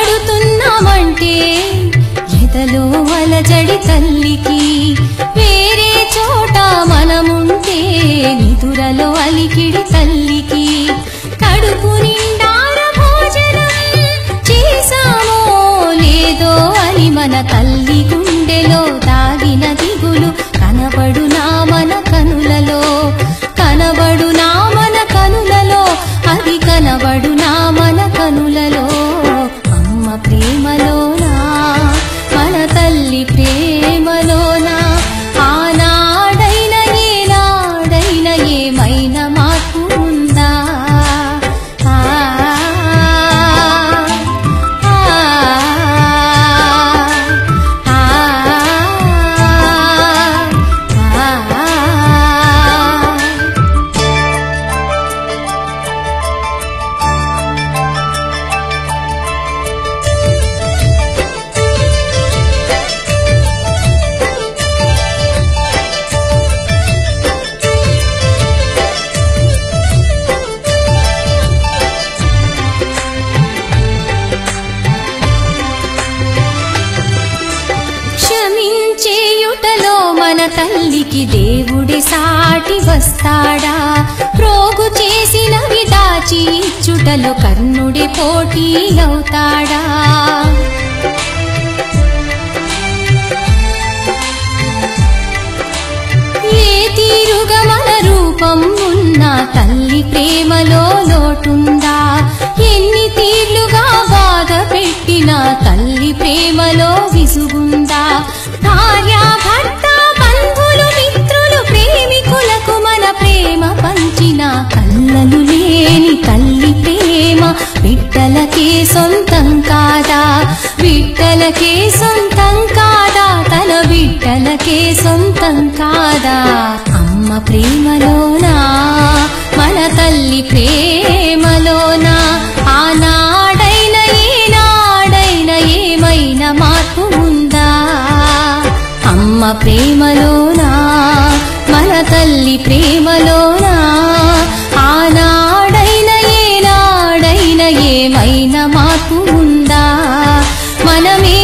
పడుతున్నామంటే ఎదలో అలజడి తల్లికి, వేరే చోట మనముంటే నిదురలో అలికిడి తల్లికి. కడుపు నిండార భోజనం చేశామో లేదో అని మన తల్లి గుండెలో దాగిన దిగులు కనబడునా మన కనులలో, కనబడునా మన కనులలో, అది కనబడునా మన కనులలో. అమ్మ ప్రేమలోనా, మన తల్లి ప్రేమలోనా, ఆనాడైన ఏనాడైన ఏమైనా మార్పు ఉందా? క్షమించేయుటలో మన తల్లికి దేవుడే సాటి వస్తాడా? ప్రోగు చేసినవి దాచి ఇచ్చుటలో కర్ణుడే పోటీ అవుతాడా? ఏ తీరుగా మన రూపం ఉన్న తల్లి ప్రేమలో లోటుందా? ఎన్ని తీర్లుగా బాధ పెట్టిన తల్లి ప్రేమలో విసుగుందా? భార్య భర్త బంధువులు మిత్రులు ప్రేమికులకు మన ప్రేమ పంచిన కళ్ళలు లేని తల్లి ప్రేమ బిడ్డలకే సొంతం కాదా? బిడ్డలకే సొంతం కాదా? తన బిడ్డలకే సొంతం కాదా? అమ్మ ప్రేమలోనా, మన తల్లి ప్రేమలోనా, ఆనాడైన ఏనాడైన ఏమైనా మార్పు ఉందా? అమ్మ ప్రేమలోనా, మన తల్లి ప్రేమలోనా, ఆనాడైన ఏనాడైన ఏమైనా మార్పు ఉందా? మనమే